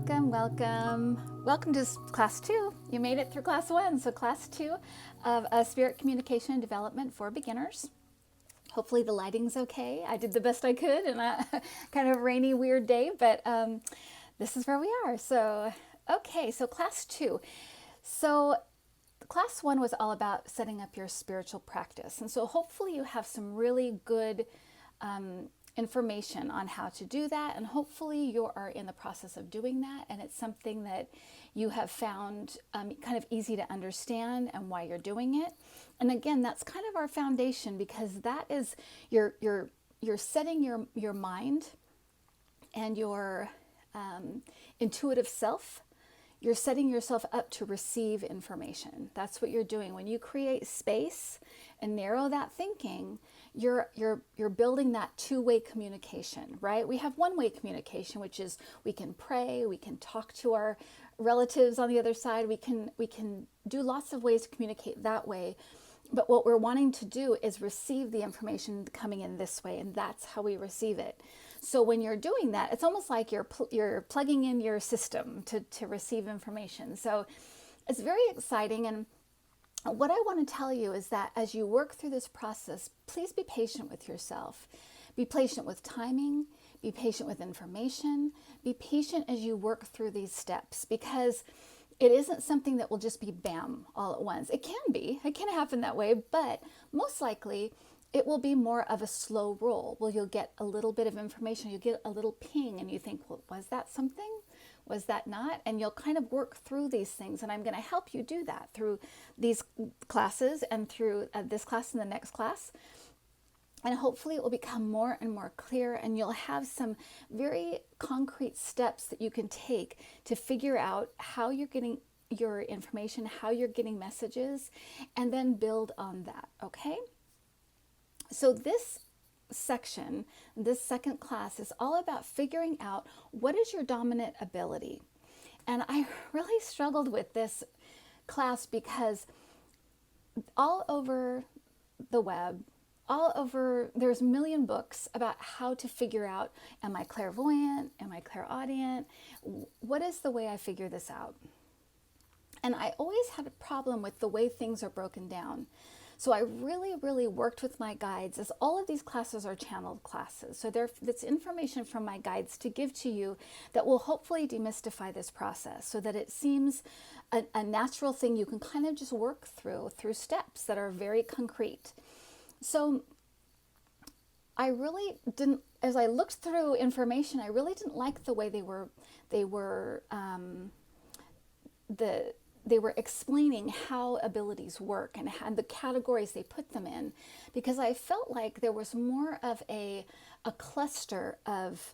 Welcome, welcome. Welcome to class 2. You made it through class 1, so class 2 of Spirit Communication and Development for Beginners. Hopefully the lighting's okay. I did the best I could in a kind of rainy, weird day, but this is where we are. So, okay, so class 2. So class 1 was all about setting up your spiritual practice. And so hopefully you have some really good information on how to do that, and hopefully you are in the process of doing that, and it's something that you have found kind of easy to understand and why you're doing it. And again, that's kind of our foundation, because that is you're setting your mind and your intuitive self. You're setting yourself up to receive information. That's what you're doing when you create space and narrow that thinking. You're building that two-way communication, right? We have one-way communication, which is we can pray, we can talk to our relatives on the other side, we can do lots of ways to communicate that way. But what we're wanting to do is receive the information coming in this way, and that's how we receive it. So when you're doing that, it's almost like you're plugging in your system to receive information. So it's very exciting. And what I want to tell you is that as you work through this process, please be patient with yourself. Be patient with timing. Be patient with information. Be patient as you work through these steps, because it isn't something that will just be bam all at once. It can be. It can happen that way, but most likely it will be more of a slow roll where you'll get a little bit of information. You get a little ping and you think, well, was that something? Was that not? And you'll kind of work through these things. And I'm going to help you do that through these classes and through this class and the next class. And hopefully it will become more and more clear, and you'll have some very concrete steps that you can take to figure out how you're getting your information, how you're getting messages, and then build on that, okay? So this section, this second class, is all about figuring out what is your dominant ability. And I really struggled with this class because all over the web, there's a million books about how to figure out, am I clairvoyant? Am I clairaudient? What is the way I figure this out? And I always had a problem with the way things are broken down. So I really worked with my guides, as all of these classes are channeled classes. So that's information from my guides to give to you that will hopefully demystify this process so that it seems a natural thing you can kind of just work through steps that are very concrete. So I really didn't, as I looked through information, I really didn't like the way they were explaining how abilities work and the categories they put them in, because I felt like there was more of a cluster of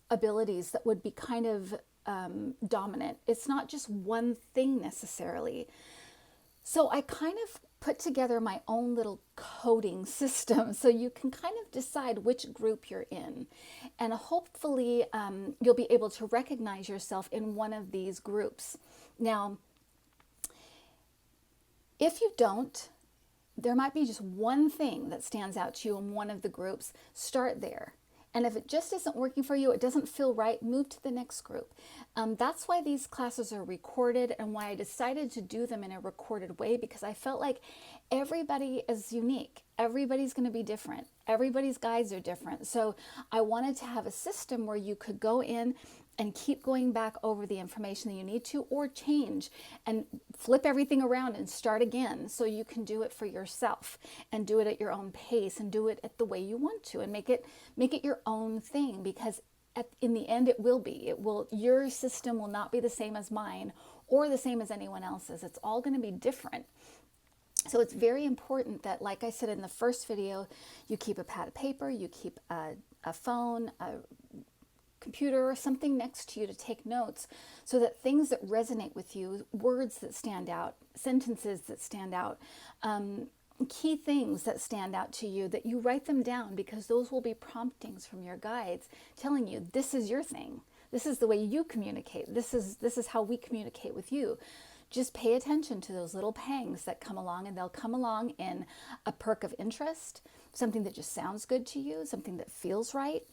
abilities that would be kind of dominant. It's not just one thing necessarily. So I kind of put together my own little coding system so you can kind of decide which group you're in. And hopefully you'll be able to recognize yourself in one of these groups. Now, if you don't, there might be just one thing that stands out to you in one of the groups. Start there. And if it just isn't working for you, it doesn't feel right, move to the next group. That's why these classes are recorded, and why I decided to do them in a recorded way, because I felt like everybody is unique. Everybody's going to be different. Everybody's guides are different. So I wanted to have a system where you could go in and keep going back over the information that you need to, or change and flip everything around and start again, so you can do it for yourself and do it at your own pace and do it at the way you want to, and make it your own thing, because in the end your system will not be the same as mine or the same as anyone else's. It's all going to be different. So it's very important that, like I said in the first video, you keep a pad of paper, you keep a phone, a computer, or something next to you to take notes, so that things that resonate with you, words that stand out, sentences that stand out, key things that stand out to you, that you write them down, because those will be promptings from your guides telling you, this is your thing. This is the way you communicate. This is how we communicate with you. Just pay attention to those little pangs that come along, and they'll come along in a perk of interest, something that just sounds good to you, something that feels right.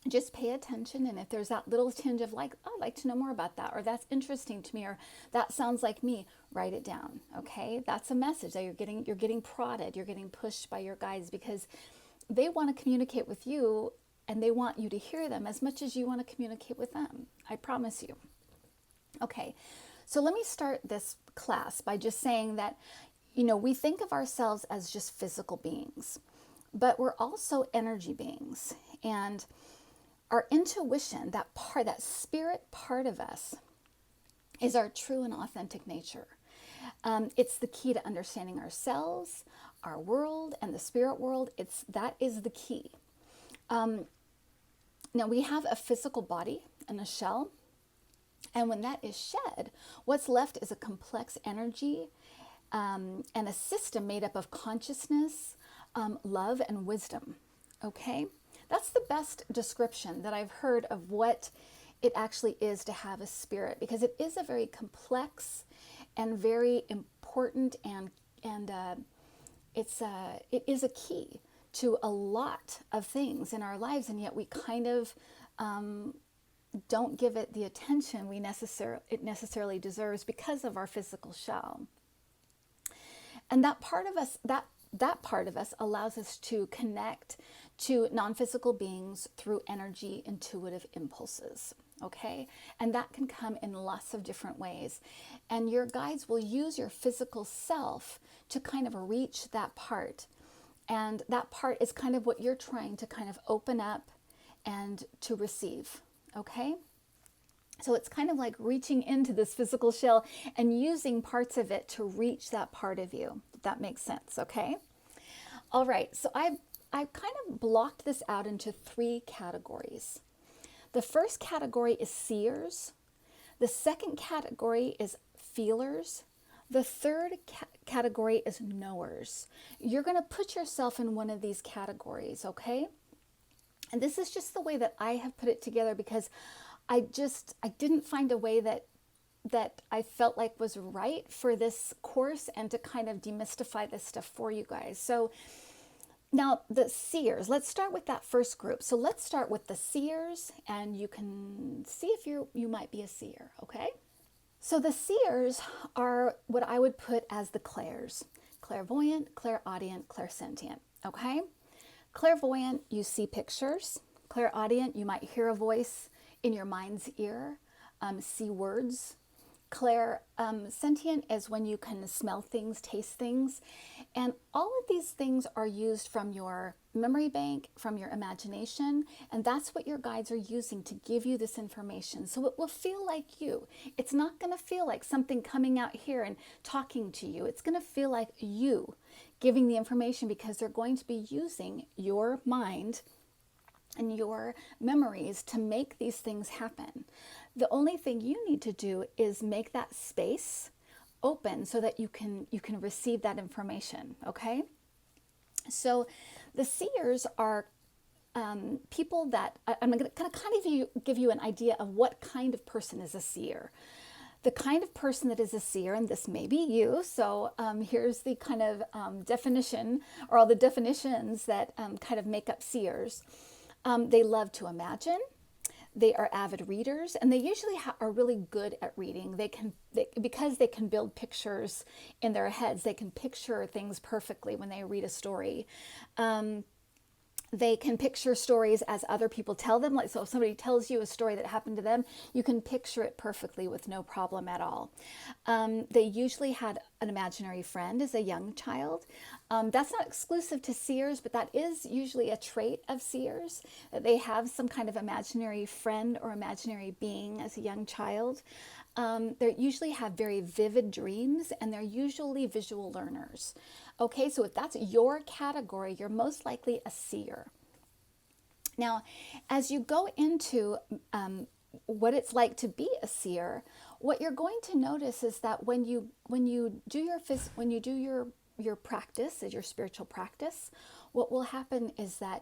just pay attention, and if there's that little tinge of like, oh, I'd like to know more about that, or that's interesting to me, or that sounds like me, write it down. Okay, that's a message that you're getting prodded, you're getting pushed by your guides, because they want to communicate with you, and they want you to hear them as much as you want to communicate with them. I promise you. Okay, so let me start this class by just saying that, we think of ourselves as just physical beings, but we're also energy beings. And our intuition, that spirit part of us, is our true and authentic nature. It's the key to understanding ourselves, our world, and the spirit world. That is the key. Now, we have a physical body and a shell, and when that is shed, what's left is a complex energy and a system made up of consciousness, love, and wisdom. Okay? That's the best description that I've heard of what it actually is to have a spirit, because it is a very complex and very important, and it is a key to a lot of things in our lives, and yet we kind of don't give it the attention it necessarily deserves because of our physical shell. And that part of us allows us to connect to non-physical beings through energy intuitive impulses. Okay, and that can come in lots of different ways, and your guides will use your physical self to kind of reach that part, and that part is kind of what you're trying to kind of open up and to receive. Okay, so it's kind of like reaching into this physical shell and using parts of it to reach that part of you, if that makes sense. Okay, all right, so I've kind of blocked this out into 3 categories. The first category is seers. The second category is feelers. The third category is knowers. You're going to put yourself in one of these categories, okay? And this is just the way that I have put it together, because I didn't find a way that I felt like was right for this course and to kind of demystify this stuff for you guys. So now the seers, let's start with that first group. So let's start with the seers, and you can see if you might be a seer, okay? So the seers are what I would put as the clairs: clairvoyant, clairaudient, clairsentient, okay? Clairvoyant, you see pictures. Clairaudient, you might hear a voice in your mind's ear, see words. Clairsentient is when you can smell things, taste things. And all of these things are used from your memory bank, from your imagination, and that's what your guides are using to give you this information. So it will feel like you. It's not going to feel like something coming out here and talking to you. It's going to feel like you giving the information, because they're going to be using your mind and your memories to make these things happen. The only thing you need to do is make that space open so that you can receive that information, okay? So the seers are people that, I'm going to kind of give you an idea of what kind of person is a seer. The kind of person that is a seer, and this may be you, so here's the kind of definition, or all the definitions that kind of make up seers. They love to imagine. They are avid readers, and they usually are really good at reading. Because they can build pictures in their heads, they can picture things perfectly when they read a story. They can picture stories as other people tell them. Like, so if somebody tells you a story that happened to them, you can picture it perfectly with no problem at all. They usually had an imaginary friend as a young child. That's not exclusive to seers, but that is usually a trait of seers, that they have some kind of imaginary friend or imaginary being as a young child. They usually have very vivid dreams, and they're usually visual learners. Okay, so if that's your category, you're most likely a seer. Now, as you go into what it's like to be a seer, what you're going to notice is that when you do your practice, your spiritual practice, what will happen is that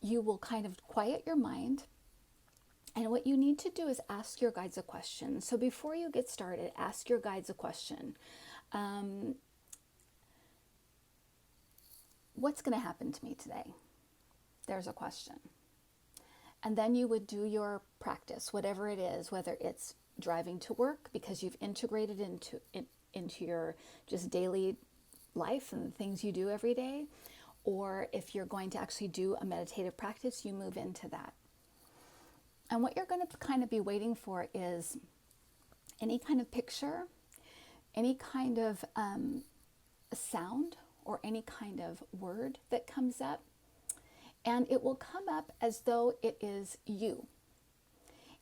you will kind of quiet your mind. And what you need to do is ask your guides a question. So before you get started, ask your guides a question. What's going to happen to me today? There's a question. And then you would do your practice, whatever it is, whether it's driving to work because you've integrated into your just daily life and the things you do every day, or if you're going to actually do a meditative practice, you move into that. And what you're going to kind of be waiting for is any kind of picture, any kind of sound, or any kind of word that comes up. And it will come up as though it is you.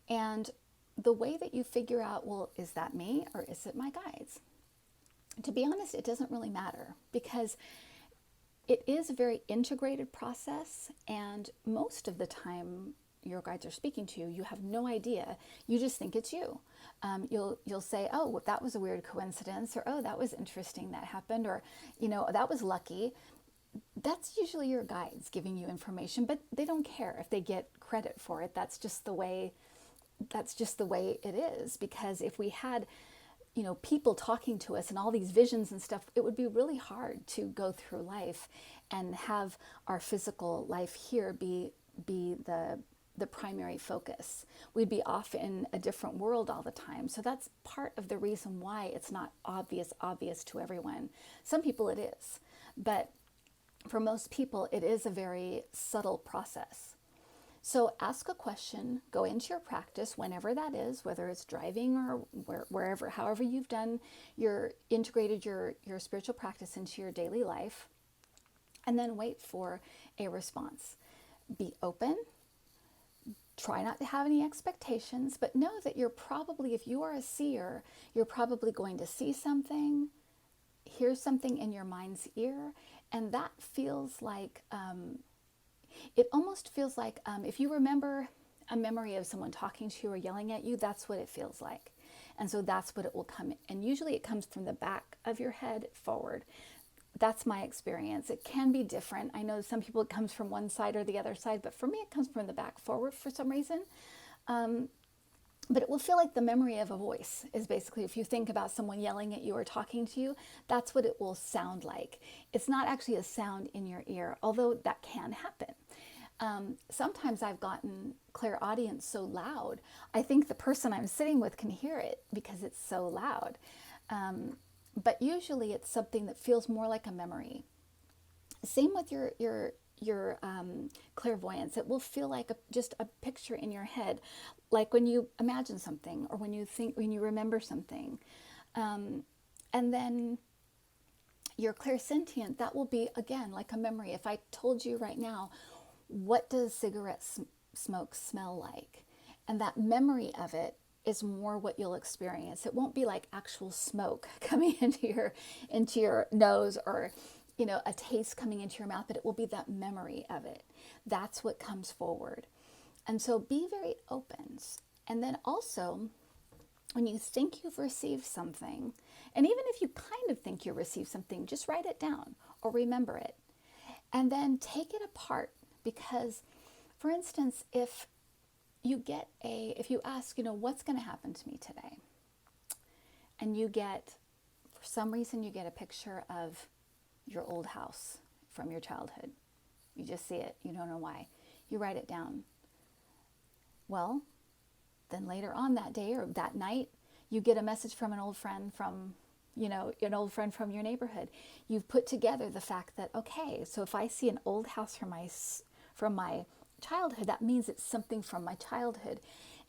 And the way that you figure out, well, is that me or is it my guides? To be honest, it doesn't really matter, because it is a very integrated process, and most of the time your guides are speaking to you, you have no idea. You just think it's you. You'll say, oh, that was a weird coincidence, or oh, that was interesting that happened, or that was lucky. That's usually your guides giving you information, but they don't care if they get credit for it. That's just the way it is. Because if we had people talking to us and all these visions and stuff, it would be really hard to go through life and have our physical life here be the primary focus. We'd be off in a different world all the time. So that's part of the reason why it's not obvious to everyone. Some people it is, but for most people it is a very subtle process. So ask a question, go into your practice whenever that is, whether it's driving or wherever, however you've integrated your spiritual practice into your daily life, and then wait for a response. Be open. Try not to have any expectations, but know that you're probably, if you are a seer, you're probably going to see something, hear something in your mind's ear, and that feels like, it almost feels like if you remember a memory of someone talking to you or yelling at you, that's what it feels like. And so that's what it will come in. And usually it comes from the back of your head forward. That's my experience. It can be different. I know some people it comes from one side or the other side, but for me it comes from the back forward for some reason. But it will feel like the memory of a voice is basically, if you think about someone yelling at you or talking to you, that's what it will sound like. It's not actually a sound in your ear, although that can happen. Sometimes I've gotten clairaudience so loud, I think the person I'm sitting with can hear it because it's so loud. But usually it's something that feels more like a memory. Same with your clairvoyance. It will feel like just a picture in your head, like when you imagine something or when you remember something. And then your clairsentient, that will be, again, like a memory. If I told you right now, what does cigarette smoke smell like? And that memory of it is more what you'll experience. It won't be like actual smoke coming into your nose, or a taste coming into your mouth, but it will be that memory of it. That's what comes forward. And so be very open. And then also, when you think you've received something, and even if you kind of think you received something, just write it down or remember it. And then take it apart, because, for instance, if you ask, what's going to happen to me today? And for some reason, you get a picture of your old house from your childhood. You just see it. You don't know why. You write it down. Well, then later on that day or that night, you get a message from an old friend from your neighborhood. You've put together the fact that, okay, so if I see an old house from my childhood, that means it's something from my childhood.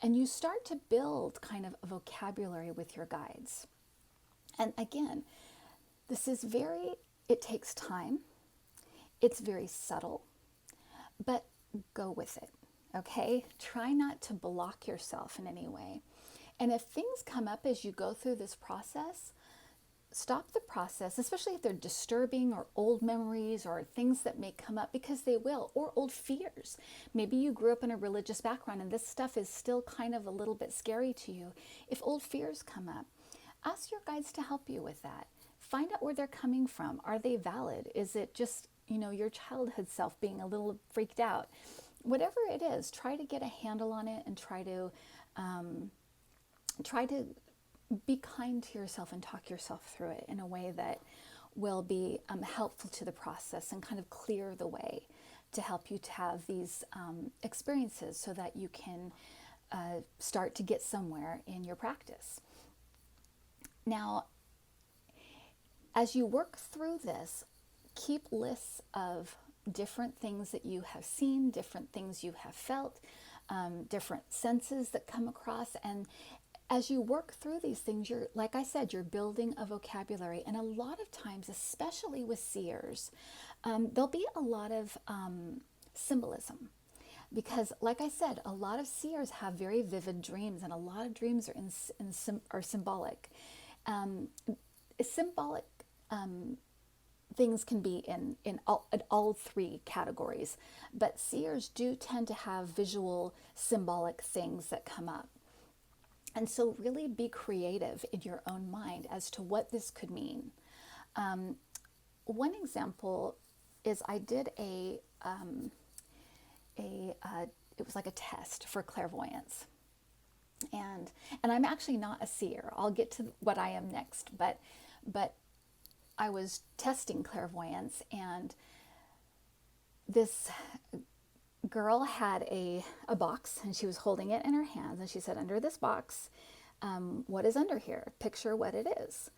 And you start to build kind of a vocabulary with your guides. And again, it takes time. It's very subtle, but go with it, okay? Try not to block yourself in any way. And if things come up as you go through this process, stop the process, especially if they're disturbing or old memories or things that may come up, because they will, or old fears. Maybe you grew up in a religious background and this stuff is still kind of a little bit scary to you. If old fears come up, ask your guides to help you with that. Find out where they're coming from. Are they valid? Is it just, your childhood self being a little freaked out? Whatever it is, try to get a handle on it and try to be kind to yourself and talk yourself through it in a way that will be helpful to the process and kind of clear the way. to help you to have these experiences so that you can start to get somewhere in your practice. Now, as you work through this, keep lists of different things that you have seen, different things you have felt, different senses that come across. And as you work through these things, you're, like I said, you're building a vocabulary. And a lot of times, especially with seers, there'll be a lot of symbolism. Because, like I said, a lot of seers have very vivid dreams, and a lot of dreams are symbolic. Symbolic things can be in all three categories, but seers do tend to have visual, symbolic things that come up. And so really be creative in your own mind as to what this could mean. One example is I did it was like a test for clairvoyance. And I'm actually not a seer. I'll get to what I am next, but I was testing clairvoyance, and this girl had a box, and she was holding it in her hands, and she said, under this box, what is under here? Picture what it is.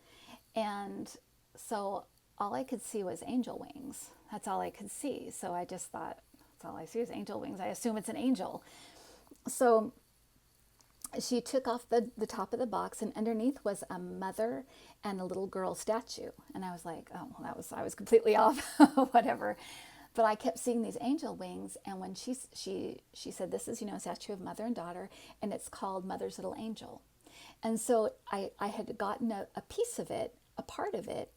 And so all I could see was angel wings. That's all I could see. So I just thought, that's all I see is angel wings. I assume it's an angel. So she took off the top of the box, and underneath was a mother and a little girl statue. And I was like, oh, well, I was completely off, whatever. But I kept seeing these angel wings. And when she said, this is, a statue of mother and daughter, and it's called Mother's Little Angel. And so I had gotten a piece of it, a part of it,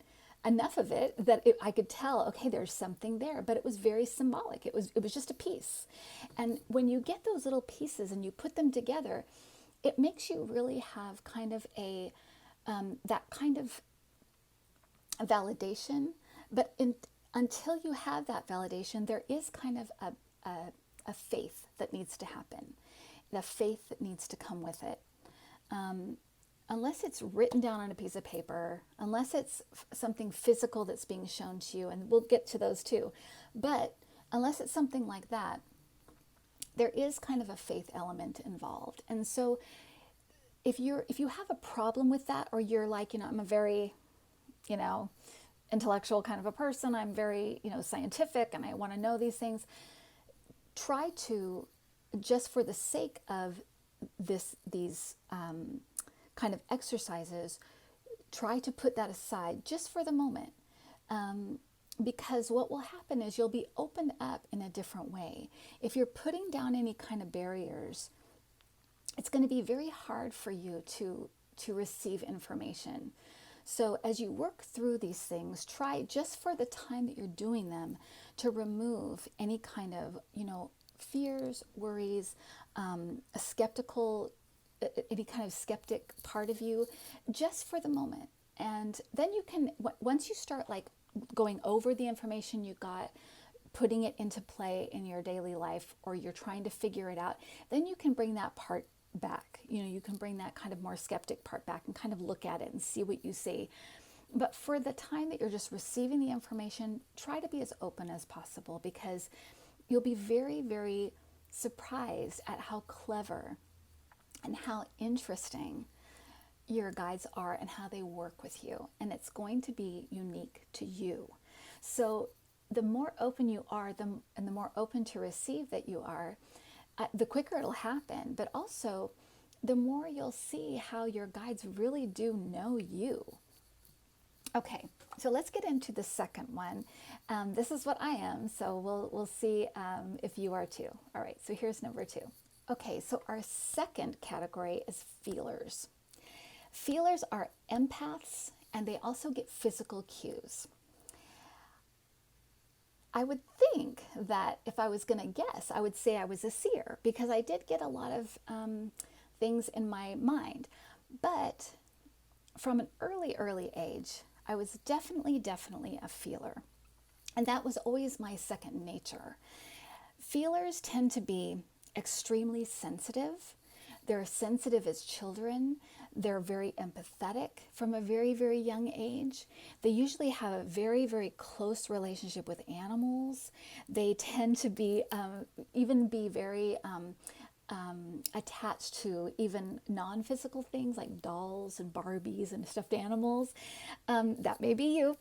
enough of it that I could tell, okay, there's something there, but it was very symbolic. It was just a piece. And when you get those little pieces and you put them together, it makes you really have kind of that kind of validation. But until you have that validation, there is kind of a faith that needs to happen, the faith that needs to come with it. Unless it's written down on a piece of paper, unless it's something physical that's being shown to you, and we'll get to those too, but unless it's something like that, there is kind of a faith element involved. And so if you have a problem with that, or you're like, I'm a very, intellectual kind of a person, I'm very, scientific, and I want to know these things, try to, just for the sake of these kind of exercises, try to put that aside just for the moment. Because what will happen is you'll be opened up in a different way. If you're putting down any kind of barriers, it's going to be very hard for you to receive information. So as you work through these things, try just for the time that you're doing them to remove any kind of, fears, worries, a skeptical, any kind of skeptic part of you, just for the moment. And then you can, once you start like going over the information you got, putting it into play in your daily life, or you're trying to figure it out, then you can bring that part back. You can bring that kind of more skeptic part back and kind of look at it and see what you see. But for the time that you're just receiving the information, try to be as open as possible, because you'll be very, very surprised at how clever and how interesting your guides are and how they work with you. And it's going to be unique to you. So the more open you are, and the more open to receive that you are, the quicker it'll happen. But also, the more you'll see how your guides really do know you. Okay, so let's get into the second one. This is what I am, so we'll see if you are too. All right, so here's number 2. Okay, so our second category is feelers. Feelers are empaths, and they also get physical cues. I would think that if I was going to guess, I would say I was a seer, because I did get a lot of things in my mind. But from an early age, I was definitely a feeler. And that was always my second nature. Feelers tend to be extremely sensitive. They're sensitive as children. They're very empathetic from a very, very young age. They usually have a very, very close relationship with animals. They tend to be even be very attached to even non-physical things like dolls and Barbies and stuffed animals. That may be you.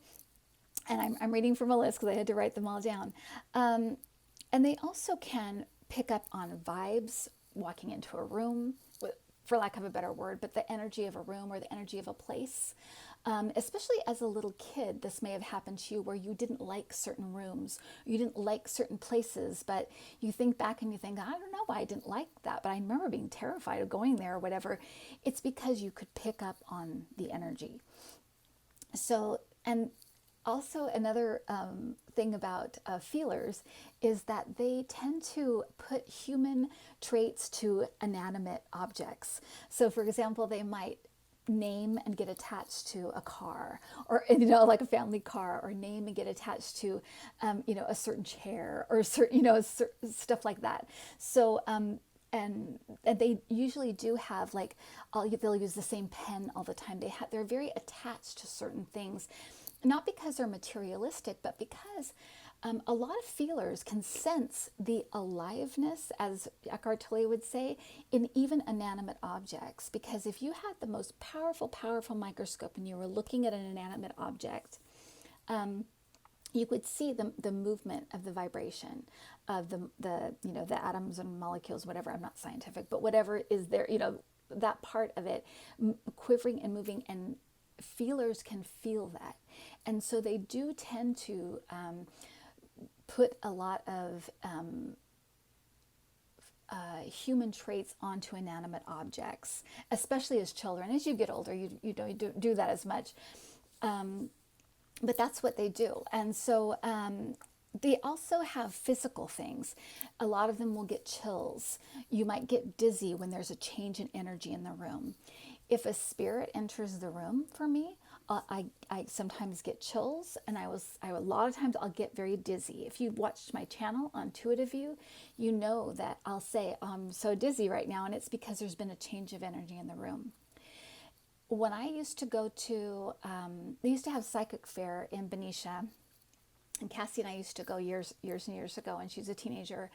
And I'm reading from a list because I had to write them all down. And they also can pick up on vibes walking into a room, for lack of a better word, but the energy of a room or the energy of a place. Especially as a little kid, this may have happened to you where you didn't like certain rooms, you didn't like certain places, but you think back and you think, I don't know why I didn't like that, but I remember being terrified of going there or whatever. It's because you could pick up on the energy. So, and also another thing about feelers is that they tend to put human traits to inanimate objects. So for example, they might name and get attached to a car, or like a family car, or name and get attached to a certain chair, or certain stuff like that. So and they usually do have like they'll use the same pen all the time. They're very attached to certain things, not because they're materialistic, but because a lot of feelers can sense the aliveness, as Eckhart Tolle would say, in even inanimate objects. Because if you had the most powerful, powerful microscope and you were looking at an inanimate object, you could see the movement of the vibration of the atoms and molecules, whatever. I'm not scientific, but whatever is there, that part of it quivering and moving, and feelers can feel that. And so they do tend to put a lot of human traits onto inanimate objects, especially as children. As you get older, you don't do that as much. But that's what they do. And so they also have physical things. A lot of them will get chills. You might get dizzy when there's a change in energy in the room. If a spirit enters the room for me, I sometimes get chills, and a lot of times I'll get very dizzy. If you've watched my channel on Intuitiview, you know that I'll say, I'm so dizzy right now, and it's because there's been a change of energy in the room. When I used to go to, they used to have psychic fair in Benicia, and Cassie and I used to go years and years ago, and she's a teenager.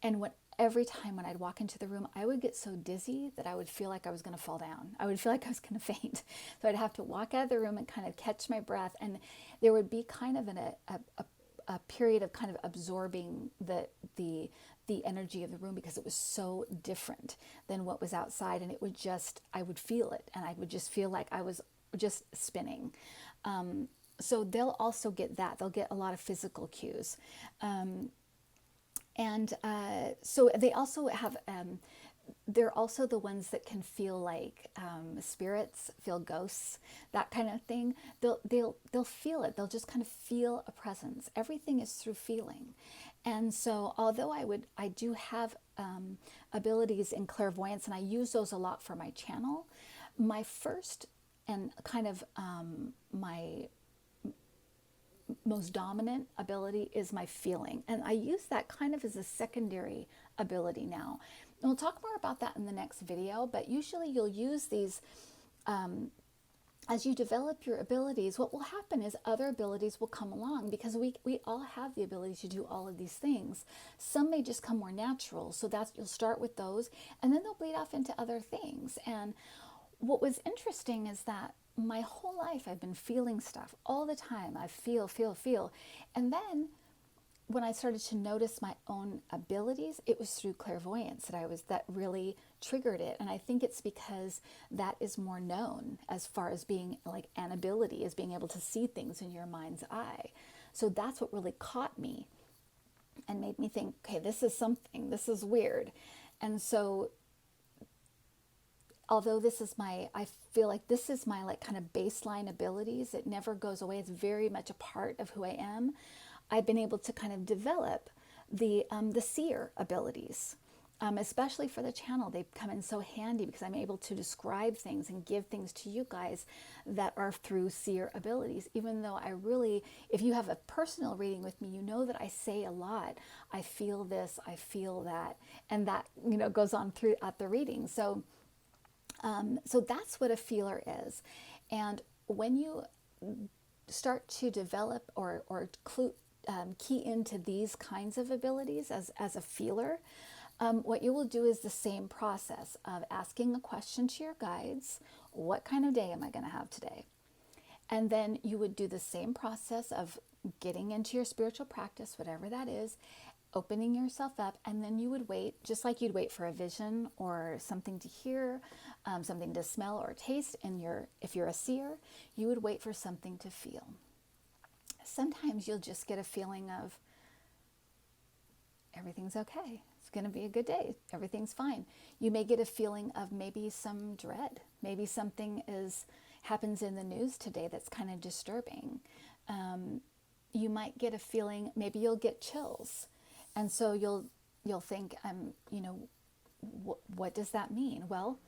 And every time when I'd walk into the room, I would get so dizzy that I would feel like I was going to fall down. I would feel like I was going to faint. So I'd have to walk out of the room and kind of catch my breath. And there would be kind of a period of kind of absorbing the energy of the room, because it was so different than what was outside. And I would feel it, and I would just feel like I was just spinning. So they'll also get that. They'll get a lot of physical cues. So they also have, they're also the ones that can feel like spirits, feel ghosts, that kind of thing. They'll feel it. They'll just kind of feel a presence. Everything is through feeling. And so although I do have abilities in clairvoyance, and I use those a lot for my channel, my first and kind of my most dominant ability is my feeling. And I use that kind of as a secondary ability now. And we'll talk more about that in the next video, but usually you'll use these, as you develop your abilities, what will happen is other abilities will come along, because we all have the ability to do all of these things. Some may just come more natural. So you'll start with those, and then they'll bleed off into other things. And what was interesting is that my whole life I've been feeling stuff all the time. I feel. And then when I started to notice my own abilities, it was through clairvoyance that really triggered it. And I think it's because that is more known as far as being like an ability, as being able to see things in your mind's eye. So that's what really caught me and made me think, okay, this is something, this is weird. And so although I feel like this is my like kind of baseline abilities, it never goes away. It's very much a part of who I am. I've been able to kind of develop the seer abilities. especially for the channel. They come in so handy because I'm able to describe things and give things to you guys that are through seer abilities. Even though I really, if you have a personal reading with me, you know that I say a lot. I feel this, I feel that, and that, goes on throughout the reading. So, so that's what a feeler is. And when you start to develop or key into these kinds of abilities as a feeler, what you will do is the same process of asking a question to your guides. What kind of day am I going to have today? And then you would do the same process of getting into your spiritual practice, whatever that is, opening yourself up, and then you would wait, just like you'd wait for a vision or something to hear, something to smell or taste. If you're a seer, you would wait for something to feel. Sometimes you'll just get a feeling of everything's okay. It's going to be a good day. Everything's fine. You may get a feeling of maybe some dread. Maybe something happens in the news today that's kind of disturbing. You might get a feeling, maybe you'll get chills. And so you'll think, what does that mean? Well,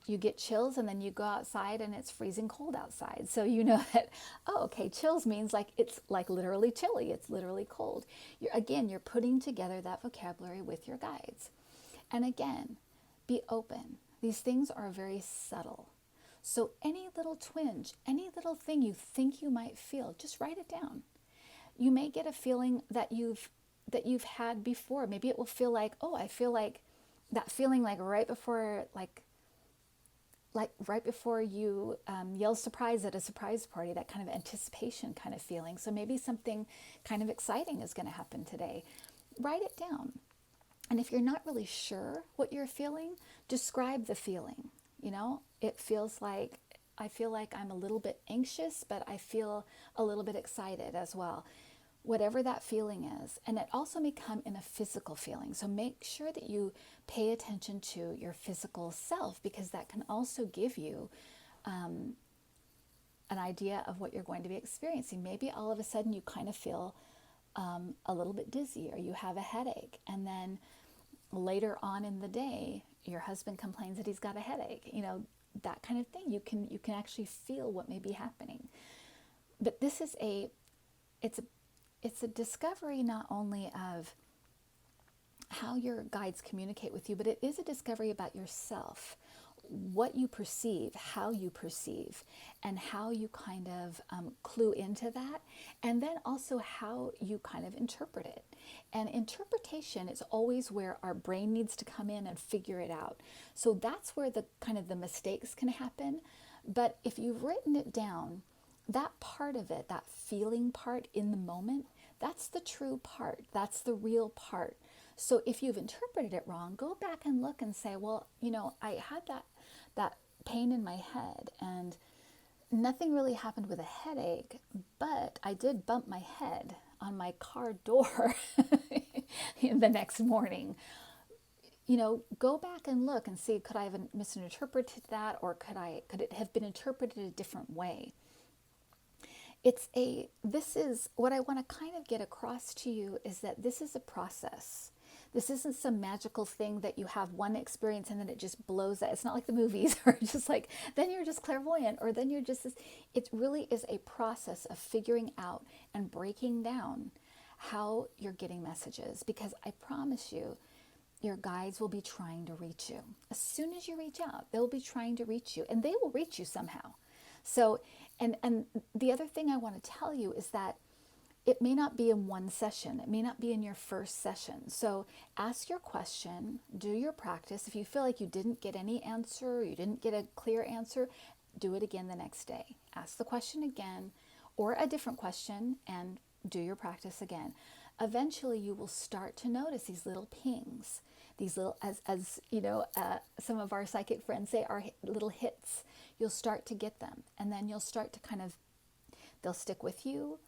you get chills and then you go outside and it's freezing cold outside. So you know that, oh, okay, chills means like it's like literally chilly. It's literally cold. You're putting together that vocabulary with your guides. And again, be open. These things are very subtle. So any little twinge, any little thing you think you might feel, just write it down. You may get a feeling that you've had before. Maybe it will feel like, oh, I feel like that feeling like right before you yell surprise at a surprise party, that kind of anticipation kind of feeling. So maybe something kind of exciting is going to happen today. Write it down. And if you're not really sure what you're feeling, describe the feeling. It feels like, I feel like I'm a little bit anxious, but I feel a little bit excited as well. Whatever that feeling is. And it also may come in a physical feeling. So make sure that you pay attention to your physical self, because that can also give you an idea of what you're going to be experiencing. Maybe all of a sudden you kind of feel a little bit dizzy, or you have a headache. And then later on in the day, your husband complains that he's got a headache. That kind of thing. You can actually feel what may be happening. But this is it's a discovery not only of how your guides communicate with you, but it is a discovery about yourself, what you perceive, how you perceive, and how you kind of clue into that, and then also how you kind of interpret it. And interpretation is always where our brain needs to come in and figure it out. So that's where the kind of the mistakes can happen. But if you've written it down, that part of it, that feeling part in the moment, that's the true part. That's the real part. So if you've interpreted it wrong, go back and look and say, well, I had that pain in my head and nothing really happened with a headache, but I did bump my head on my car door the next morning. Go back and look and see, could I have misinterpreted that, or could it have been interpreted a different way? This is what I want to kind of get across to you, is that this is a process. This isn't some magical thing that you have one experience and then it just blows out. It's not like the movies or just like, then you're just clairvoyant, or then you're just this. It really is a process of figuring out and breaking down how you're getting messages, because I promise you, your guides will be trying to reach you. As soon as you reach out, they'll be trying to reach you, and they will reach you somehow. So, and the other thing I want to tell you is that it may not be in one session. It may not be in your first session. So ask your question, do your practice. If you feel like you didn't get any answer, you didn't get a clear answer, do it again the next day. Ask the question again, or a different question, and do your practice again. Eventually you will start to notice these little pings, these little, as some of our psychic friends say, are little hits. You'll start to get them, and then you'll start to they'll stick with you.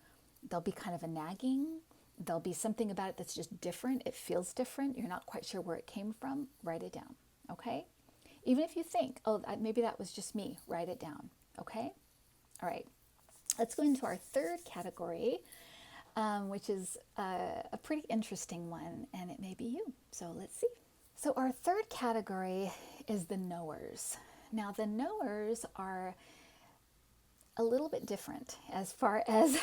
There'll be kind of a nagging. There'll be something about it that's just different. It feels different. You're not quite sure where it came from. Write it down, okay? Even if you think, oh, maybe that was just me, write it down, okay? All right, let's go into our third category, which is a pretty interesting one, and it may be you. So let's see. So our third category is the knowers. Now the knowers are a little bit different as far as,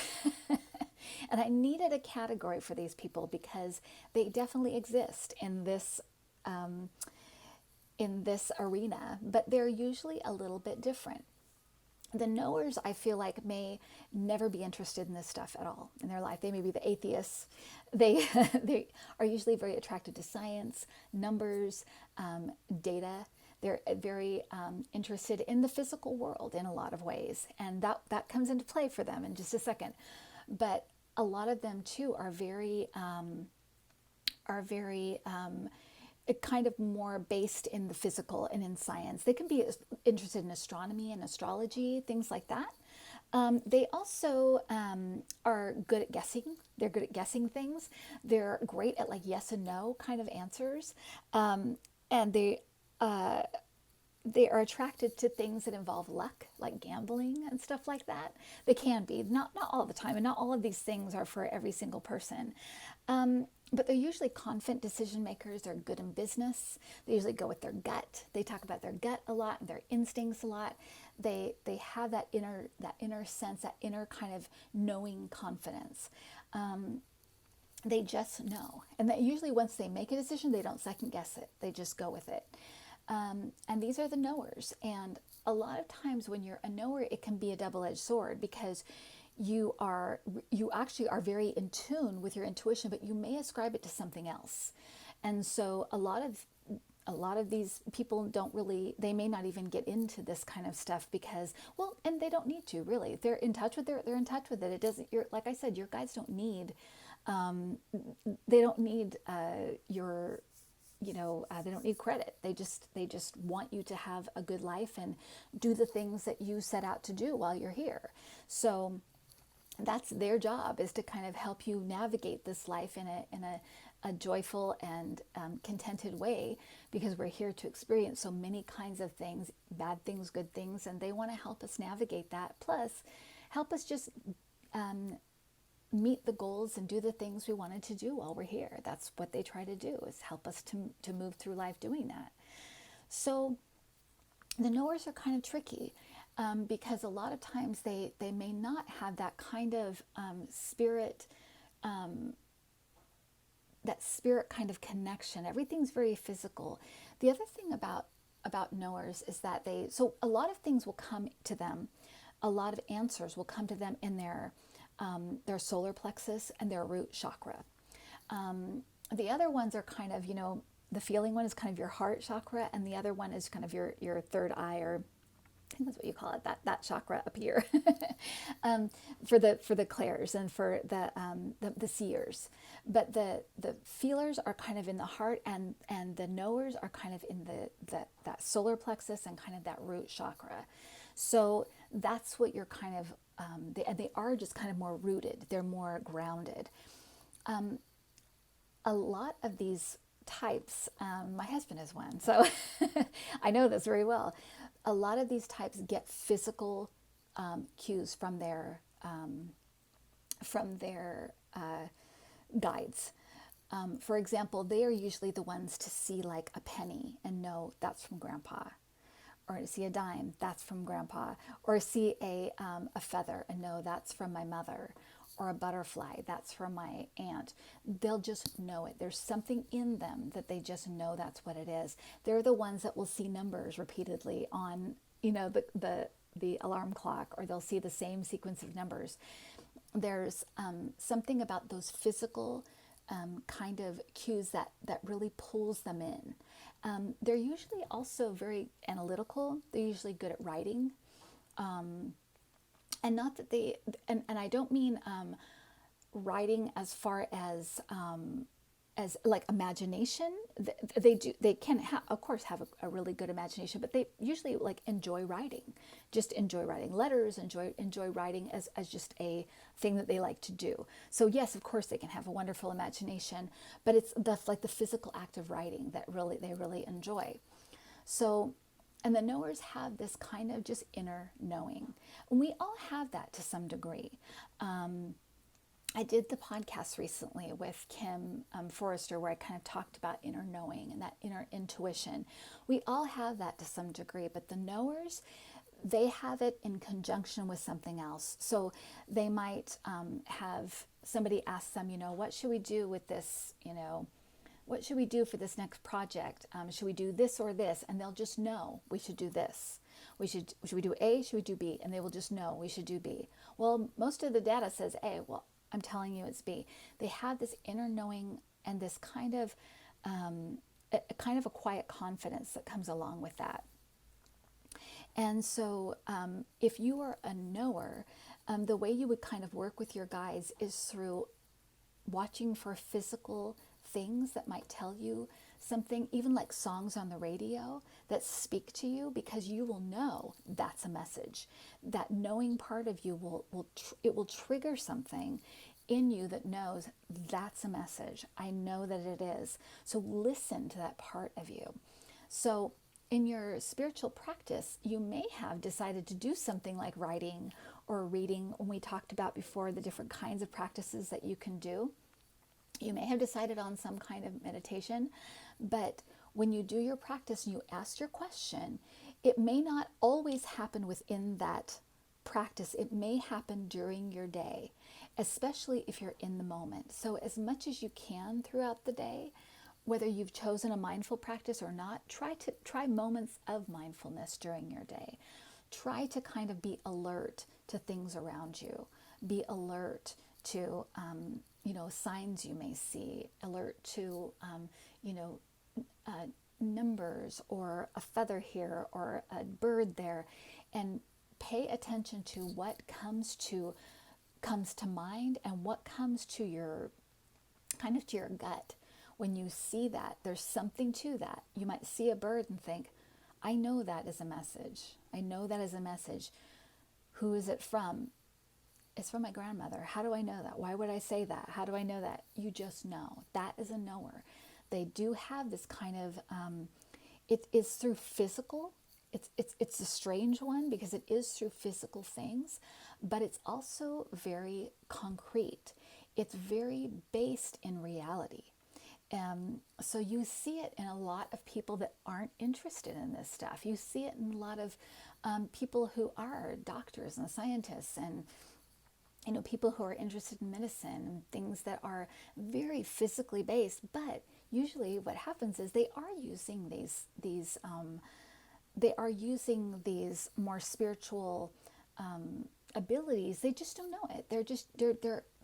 and I needed a category for these people because they definitely exist in this arena, but they're usually a little bit different. The knowers, I feel like, may never be interested in this stuff at all in their life. They may be the atheists. They they are usually very attracted to science, numbers, data. They're very interested in the physical world in a lot of ways, and that comes into play for them in just a second. But a lot of them too are very kind of more based in the physical and in science. They can be interested in astronomy and astrology, things like that. They also are good at guessing. They're good at guessing things. They're great at like yes and no kind of answers. And they are attracted to things that involve luck, like gambling and stuff like that. They can be, not all the time, and not all of these things are for every single person. But they're usually confident decision makers. They're good in business. They usually go with their gut. They talk about their gut a lot and their instincts a lot. They have that inner sense, that inner kind of knowing confidence. They just know. And that usually once they make a decision, they don't second guess it. They just go with it. And these are the knowers. And a lot of times when you're a knower, it can be a double-edged sword because you actually are very in tune with your intuition, but you may ascribe it to something else. And so a lot of these people they may not even get into this kind of stuff because, well, and they don't need to really. They're in touch with they're in touch with it. It doesn't, like I said, your guides don't need, they don't need your, they don't need credit. They just want you to have a good life and do the things that you set out to do while you're here. So that's their job, is to kind of help you navigate this life in a joyful and contented way, because we're here to experience so many kinds of things, bad things, good things, and they want to help us navigate that. Plus, help us just meet the goals and do the things we wanted to do while we're here. That's what they try to do, is help us to move through life doing that. So the knowers are kind of tricky. Because a lot of times they may not have that kind of spirit, that spirit kind of connection. Everything's very physical. The other thing about knowers is that so a lot of things will come to them, a lot of answers will come to them in their solar plexus and their root chakra. The other ones are kind of, the feeling one is kind of your heart chakra, and the other one is kind of your third eye, or I think that's what you call it, that chakra up here, for the clairs and for the seers. But the feelers are kind of in the heart, and the knowers are kind of in that solar plexus and kind of that root chakra. So that's what you're kind of, they are just kind of more rooted. They're more grounded. A lot of these types, my husband is one, so I know this very well. A lot of these types get physical cues from their guides. For example, they are usually the ones to see like a penny and know that's from Grandpa, or to see a dime, that's from Grandpa, or see a feather and know that's from my mother, or a butterfly, that's from my aunt. They'll just know it. There's something in them that they just know that's what it is. They're the ones that will see numbers repeatedly on, the alarm clock, or they'll see the same sequence of numbers. There's something about those physical kind of cues that really pulls them in. They're usually also very analytical. They're usually good at writing. And not that and I don't mean writing as far as like imagination. They can of course have a really good imagination, but they usually like enjoy writing, just enjoy writing letters, enjoy writing as just a thing that they like to do. So yes, of course they can have a wonderful imagination, but it's the physical act of writing that they really enjoy. So, and the knowers have this kind of just inner knowing. And we all have that to some degree. I did the podcast recently with Kim Forrester where I kind of talked about inner knowing and that inner intuition. We all have that to some degree, but the knowers, they have it in conjunction with something else. So they might have somebody ask them, what should we do with this, what should we do for this next project? Should we do this or this? And they'll just know we should do this. Should we do A? Should we do B? And they will just know we should do B. Well, most of the data says A. Well, I'm telling you it's B. They have this inner knowing and this kind of a quiet confidence that comes along with that. And so if you are a knower, the way you would kind of work with your guides is through watching for physical things that might tell you something, even like songs on the radio that speak to you, because you will know that's a message. That knowing part of you will trigger something in you that knows that's a message. I know that it is. So listen to that part of you. So in your spiritual practice, you may have decided to do something like writing or reading. When we talked about before the different kinds of practices that you can do, you may have decided on some kind of meditation, but when you do your practice and you ask your question, it may not always happen within that practice. It may happen during your day, especially if you're in the moment. So as much as you can throughout the day, whether you've chosen a mindful practice or not, try moments of mindfulness during your day. Try to kind of be alert to things around you. Be alert to signs you may see, alert to numbers or a feather here or a bird there, and pay attention to what comes to mind and what comes to your gut. When you see that, there's something to that. You might see a bird and think, I know that is a message. I know that is a message. Who is it from? It's from my grandmother. How do I know that? Why would I say that? How do I know that? You just know. That is a knower. They do have this kind of, it is through physical. It's a strange one because it is through physical things, but it's also very concrete. It's very based in reality. So you see it in a lot of people that aren't interested in this stuff. You see it in a lot of people who are doctors and scientists and people who are interested in medicine and things that are very physically based. But usually what happens is they are using these more spiritual abilities. They just don't know it.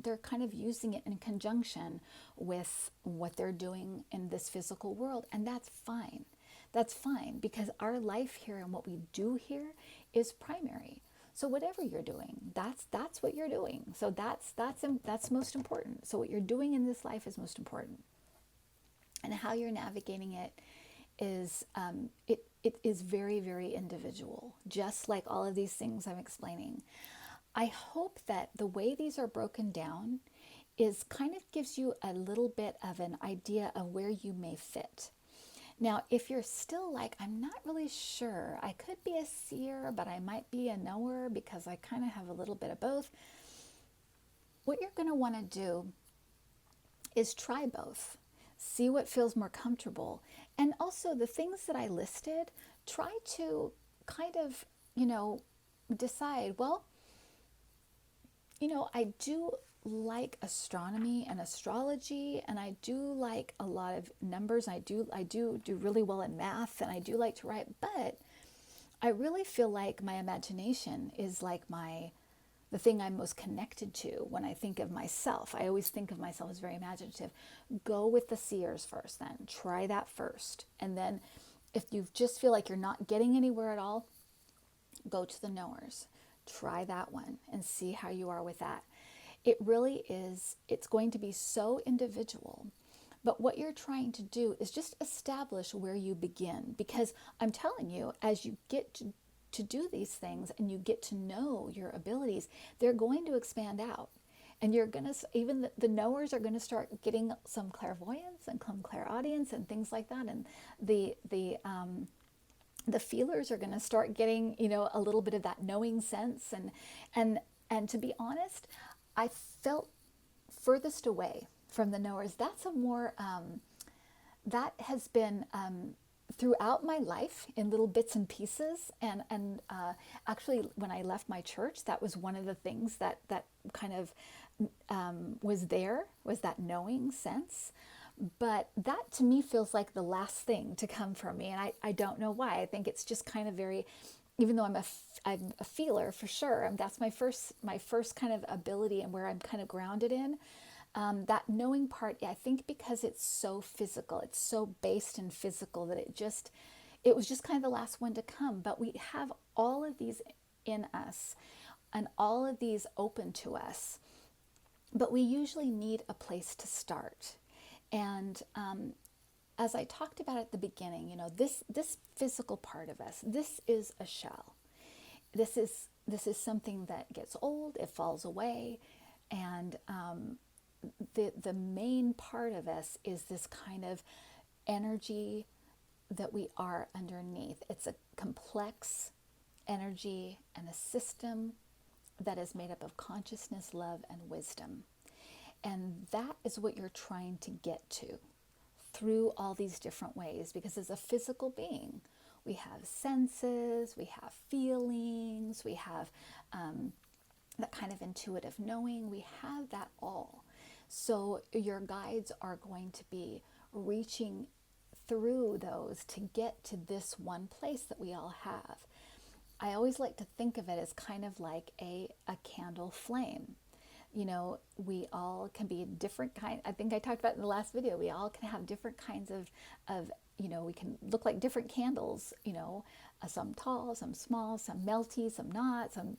They're kind of using it in conjunction with what they're doing in this physical world, and that's fine. That's fine because our life here and what we do here is primary. So whatever you're doing, that's what you're doing. So that's most important. So what you're doing in this life is most important, and how you're navigating it is it is very, very individual, just like all of these things I'm explaining. I hope that the way these are broken down is kind of gives you a little bit of an idea of where you may fit. Now, if you're still like, I'm not really sure, I could be a seer, but I might be a knower because I kind of have a little bit of both. What you're going to want to do is try both. See what feels more comfortable. And also the things that I listed, try to kind of, decide, well, I do like astronomy and astrology, and I do like a lot of numbers. I do really well in math, and I do like to write, but I really feel like my imagination is like the thing I'm most connected to when I think of myself. I always think of myself as very imaginative. Go with the seers first then. Try that first. And then if you just feel like you're not getting anywhere at all, go to the knowers. Try that one and see how you are with that. It really is, it's going to be so individual. But what you're trying to do is just establish where you begin. Because I'm telling you, as you get to do these things and you get to know your abilities, they're going to expand out. And you're going to, even the knowers are going to start getting some clairvoyance and some clairaudience and things like that. And the feelers are going to start getting, a little bit of that knowing sense. And to be honest, I felt furthest away from the knowers, that's a more, that has been throughout my life in little bits and pieces. And actually, when I left my church, that was one of the things that kind of was there, was that knowing sense. But that to me feels like the last thing to come from me. And I don't know why. I think it's just kind of very, even though I'm a feeler for sure, that's my first kind of ability and where I'm kind of grounded in. That knowing part, I think because it's so physical, it's so based in physical that it was just kind of the last one to come. But we have all of these in us and all of these open to us. But we usually need a place to start. And as I talked about at the beginning, this physical part of us, this is a shell. This is something that gets old, it falls away, and the main part of us is this kind of energy that we are underneath. It's a complex energy and a system that is made up of consciousness, love, and wisdom. And that is what you're trying to get to through all these different ways, because as a physical being, we have senses, we have feelings, we have that kind of intuitive knowing, we have that all. So your guides are going to be reaching through those to get to this one place that we all have. I always like to think of it as kind of like a candle flame. We all can be different kind. I think I talked about in the last video, we all can have different kinds of we can look like different candles, some tall, some small, some melty, some not, some,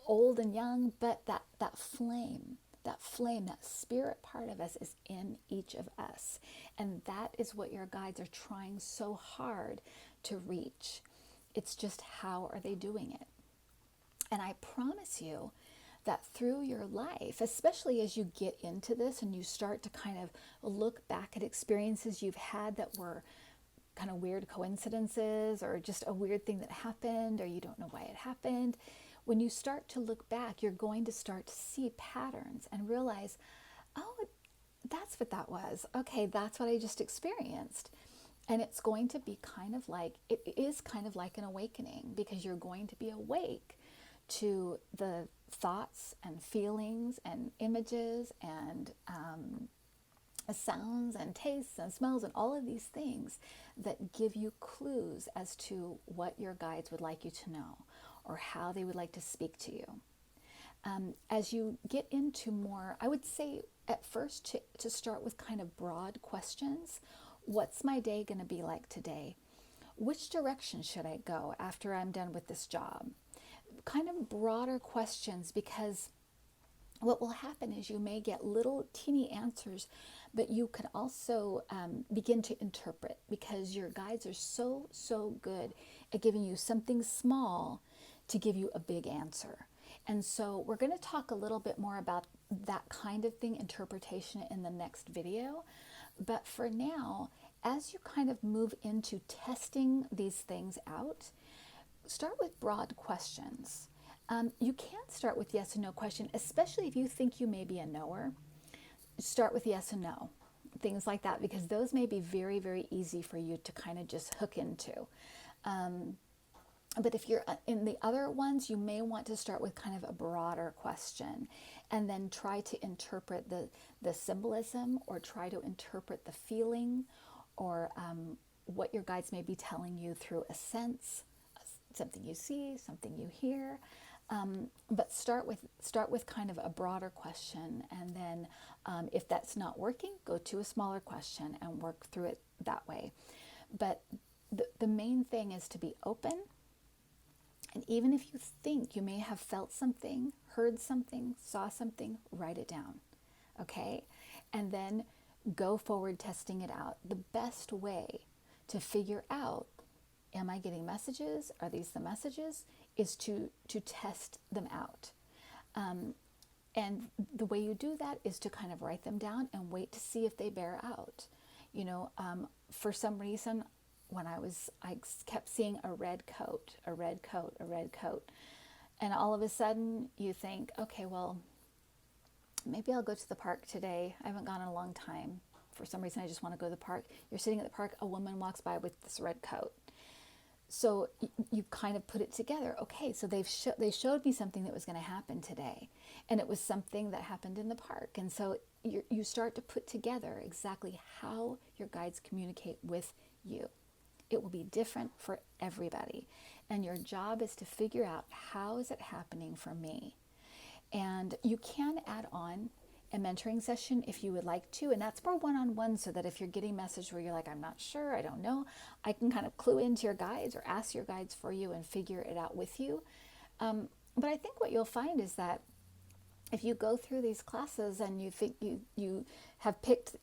old and young, but that flame, that spirit part of us is in each of us. And that is what your guides are trying so hard to reach. It's just, how are they doing it? And I promise you that through your life, especially as you get into this and you start to kind of look back at experiences you've had that were kind of weird coincidences or just a weird thing that happened or you don't know why it happened, when you start to look back, you're going to start to see patterns and realize, oh, that's what that was. Okay, that's what I just experienced. And it's going to be it is kind of like an awakening, because you're going to be awake to the thoughts and feelings and images and sounds and tastes and smells and all of these things that give you clues as to what your guides would like you to know or how they would like to speak to you. As you get into more, I would say at first to start with kind of broad questions. What's my day going to be like today? Which direction should I go after I'm done with this job? Kind of broader questions, because what will happen is you may get little teeny answers, but you can also begin to interpret, because your guides are so good at giving you something small to give you a big answer. And so we're going to talk a little bit more about that kind of thing, interpretation, in the next video. But for now, as you kind of move into testing these things out, start with broad questions. You can start with yes and no question, especially if you think you may be a knower. Start with yes and no, things like that, because those may be very, very easy for you to kind of just hook into. But if you're in the other ones, you may want to start with kind of a broader question and then try to interpret the symbolism, or try to interpret the feeling, or what your guides may be telling you through a sense, something you see, something you hear. But start with kind of a broader question, and then if that's not working, go to a smaller question and work through it that way. But the main thing is to be open. And even if you think you may have felt something, heard something, saw something, write it down, okay? And then go forward testing it out. The best way to figure out, am I getting messages? Are these the messages? Is to test them out. And the way you do that is to kind of write them down and wait to see if they bear out. For some reason, when I kept seeing a red coat, a red coat, a red coat. And all of a sudden you think, okay, well, maybe I'll go to the park today. I haven't gone in a long time. For some reason, I just want to go to the park. You're sitting at the park, a woman walks by with this red coat. So you kind of put it together. Okay, so they showed me something that was going to happen today, and it was something that happened in the park. And so you start to put together exactly how your guides communicate with you. It will be different for everybody, and your job is to figure out, how is it happening for me? And you can add on a mentoring session if you would like to, and that's more one-on-one, so that if you're getting a message where you're like, I'm not sure, I don't know, I can kind of clue into your guides or ask your guides for you and figure it out with you. But I think what you'll find is that if you go through these classes and you think you have picked,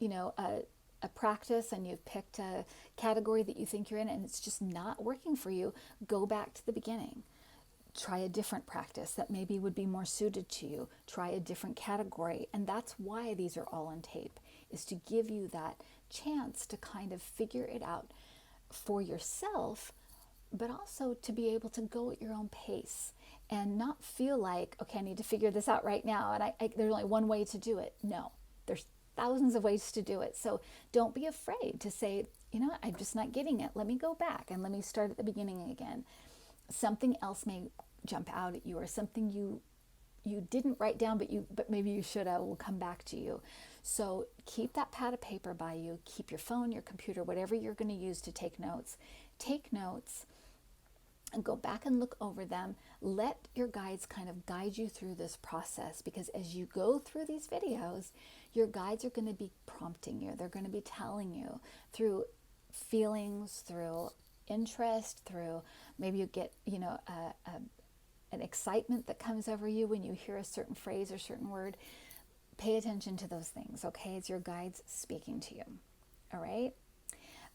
a practice, and you've picked a category that you think you're in, and it's just not working for you, go back to the beginning. Try a different practice that maybe would be more suited to you. Try a different category. And that's why these are all on tape, is to give you that chance to kind of figure it out for yourself, but also to be able to go at your own pace and not feel like, okay, I need to figure this out right now, and there's only one way to do it. No, there's thousands of ways to do it. So don't be afraid to say, I'm just not getting it. Let me go back and let me start at the beginning again. Something else may jump out at you, or something you didn't write down, but maybe you should have, will come back to you. So keep that pad of paper by you. Keep your phone, your computer, whatever you're going to use to take notes. Take notes and go back and look over them. Let your guides kind of guide you through this process, because as you go through these videos, your guides are going to be prompting you. They're going to be telling you through feelings, through interest, through maybe you get an excitement that comes over you when you hear a certain phrase or certain word. Pay attention to those things, okay? It's your guides speaking to you. All right?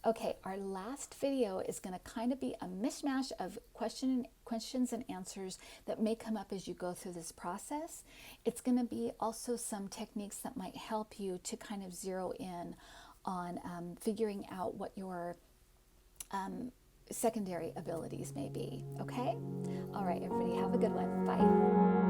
Okay, our last video is going to kind of be a mishmash of questions and answers that may come up as you go through this process. It's going to be also some techniques that might help you to kind of zero in on figuring out what your secondary abilities may be, okay? All right, everybody, have a good one. Bye.